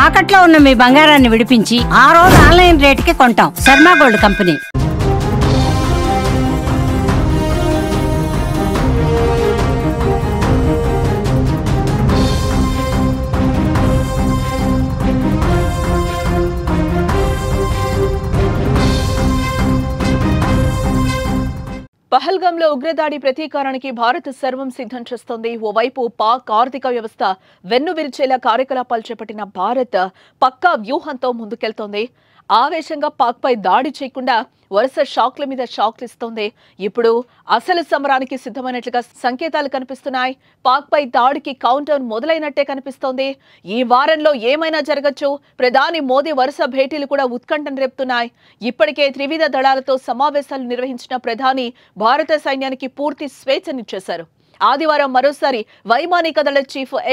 తాకట్లో ఉన్న మీ బంగారాన్ని విడిపించి ఆ రోజు ఆన్లైన్ రేటుకి కొంటాం. Sharma gold company. పహల్గాంలో ఉగ్రదాడి ప్రతీకారానికి భారత్ సర్వం సిద్ధం చేస్తోంది. ఓవైపు పాక్ ఆర్థిక వ్యవస్థ వెన్నువిరిచేలా కార్యకలాపాలు చేపట్టిన భారత్ పక్కా వ్యూహంతో ముందుకెళ్తోంది. ఆవేశంగా పాక్ పై దాడి చేయకుండా వరుస షాక్ల మీద షాక్లు ఇస్తోంది. ఇప్పుడు అసలు సమరానికి సిద్ధమైనట్లుగా సంకేతాలు కనిపిస్తున్నాయి. పాక్ పై దాడికి కౌంటౌన్ మొదలైనట్టే కనిపిస్తోంది. ఈ వారంలో ఏమైనా జరగచ్చు. ప్రధాని మోదీ వరుస భేటీలు కూడా ఉత్కంఠను రేపుతున్నాయి. ఇప్పటికే త్రివిధ దళాలతో సమావేశాలు నిర్వహించిన ప్రధాని భారత సైన్యానికి పూర్తి స్వేచ్ఛనిచ్చేశారు. ఆదివారం మరోసారి వైమానిక దళ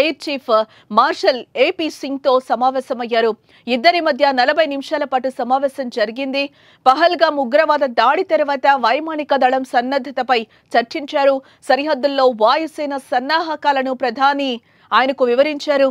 air chief marshal AP Singh తో సమావేశమయ్యారు. ఇద్దరి మధ్య 40 నిమిషాల పాటు సమావేశం జరిగింది. పహల్గాం ఉగ్రవాద దాడి తర్వాత వైమానిక దళం సన్నద్ధతపై చర్చించారు. సరిహద్దుల్లో వాయుసేన సన్నాహకాలను ప్రధాని ఆయనకు వివరించారు.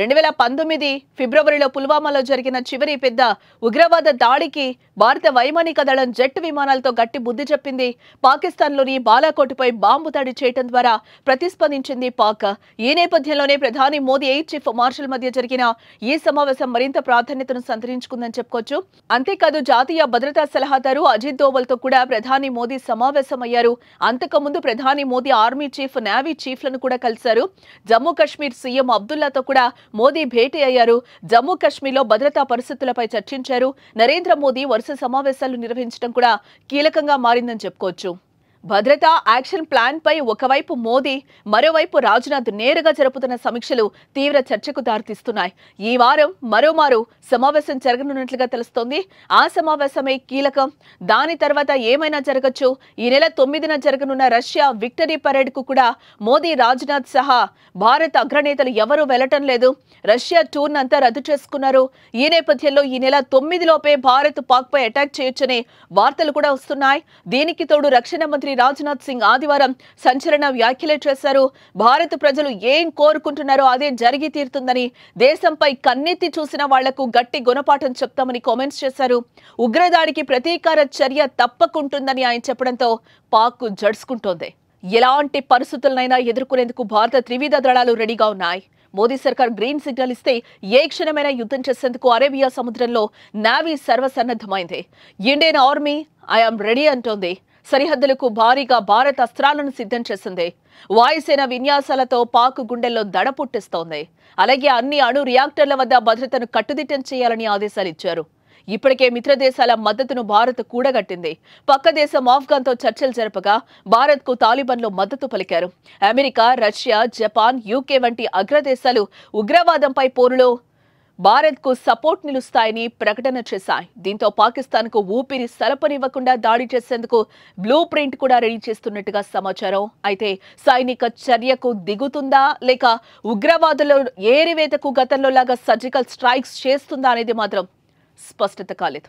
2019 ఫిబ్రవరిలో పుల్వామాలో జరిగిన చివరి పెద్ద ఉగ్రవాద దాడికి భారత వైమానిక దళం జెట్ విమానాలతో గట్టి బుద్ధి చెప్పింది. పాకిస్తాన్లోని బాలాకోట్పై బాంబు దాడి చేయడం ద్వారా ప్రతిస్పందించింది పాక్. ఈ నేపథ్యంలోనే ప్రధాని మోదీ ఎయిర్ చీఫ్ మార్షల్ మధ్య జరిగిన ఈ సమావేశం మరింత ప్రాధాన్యతను సంతరించుకుందని చెప్పుకోవచ్చు. అంతేకాదు జాతీయ భద్రతా సలహాదారు అజిత్ దోవల్ తో కూడా ప్రధాని మోదీ సమావేశమయ్యారు. అంతకుముందు ప్రధాని మోదీ ఆర్మీ చీఫ్, నేవీ చీఫ్లను కూడా కలిశారు. జమ్మూ కాశ్మీర్ సీఎం అబ్దుల్లాతో కూడా మోదీ భేటీ అయ్యారు. జమ్మూ కాశ్మీర్లో భద్రతా పరిస్థితులపై చర్చించారు. నరేంద్ర మోదీ వరుస సమావేశాలు నిర్వహించడం కూడా కీలకంగా మారిందని చెప్పుకోవచ్చు. భద్రతా యాక్షన్ ప్లాన్ పై ఒకవైపు మోదీ, మరోవైపు రాజ్నాథ్ నేరుగా జరుపుతున్న సమీక్షలు తీవ్ర చర్చకు దారితీస్తున్నాయి. ఈ వారం మరోమారు సమావేశం జరగనున్నట్లుగా తెలుస్తోంది. ఆ సమావేశమే కీలకం. దాని తర్వాత ఏమైనా జరగచ్చు. ఈ నెల 9న జరగనున్న రష్యా విక్టరీ పరేడ్ కు కూడా మోదీ, రాజ్నాథ్ సహా భారత అగ్రనేతలు ఎవరూ వెళ్లటం లేదు. రష్యా టూర్ అంతా రద్దు చేసుకున్నారు. ఈ నేపథ్యంలో ఈ నెల 9 లోపే భారత్ పాక్ పై అటాక్ చేయొచ్చనే వార్తలు కూడా వస్తున్నాయి. దీనికి తోడు రక్షణ మంత్రి రాజ్నాథ్ సింగ్ ఆదివారం సంచలన వ్యాఖ్యలు చేశారు. భారత ప్రజలు ఏం కోరుకుంటున్నారో అదే జరిగి తీరుతుందని, దేశంపై కన్నెత్తి చూసిన వాళ్లకు గట్టి గుణపాఠం చెప్తామని కామెంట్స్ చేశారు. ఉగ్రదాడికి ప్రతీకార చర్య తప్పకుంటుందని ఆయన చెప్పడంతో పాక్ జడుచుకుంటోంది. ఎలాంటి పరిస్థితులనైనా ఎదుర్కొనేందుకు భారత త్రివిధ దళాలు రెడీగా ఉన్నాయి. మోదీ సర్కార్ గ్రీన్ సిగ్నల్ ఇస్తే ఏ క్షణమైనా యుద్ధం చేసేందుకు అరేబియా సముద్రంలో నేవీ సర్వసన్నద్ధమైంది. ఇండియన్ ఆర్మీ ఐఎమ్ రెడీ అంటోంది. సరిహద్దులకు భారీగా భారత అస్త్రాలను సిద్ధం చేసింది. వాయుసేన విన్యాసాలతో పాక్ గుండెల్లో దడ పుట్టిస్తోంది. అలాగే అన్ని అణు రియాక్టర్ల వద్ద భద్రతను కట్టుదిట్టం చేయాలని ఆదేశాలు ఇచ్చారు. ఇప్పటికే మిత్ర దేశాల మద్దతును భారత్ కూడగట్టింది. పక్క దేశం ఆఫ్ఘన్తో చర్చలు జరపగా భారత్ కు తాలిబాన్లు మద్దతు పలికారు. అమెరికా, రష్యా, జపాన్, యూకే వంటి అగ్రదేశాలు ఉగ్రవాదంపై పోరులో భారత్ కు సపోర్ట్ నిలుస్తాయని ప్రకటన చేశాయి. దీంతో పాకిస్తాన్ కు ఊపిరి సలపనివ్వకుండా దాడి చేసేందుకు బ్లూ ప్రింట్ కూడా రెడీ చేస్తున్నట్టుగా సమాచారం. అయితే సైనిక చర్యకు దిగుతుందా లేక ఉగ్రవాదుల ఏరివేతకు గతంలో లాగా సర్జికల్ స్ట్రైక్స్ చేస్తుందా అనేది మాత్రం స్పష్టత కాలేదు.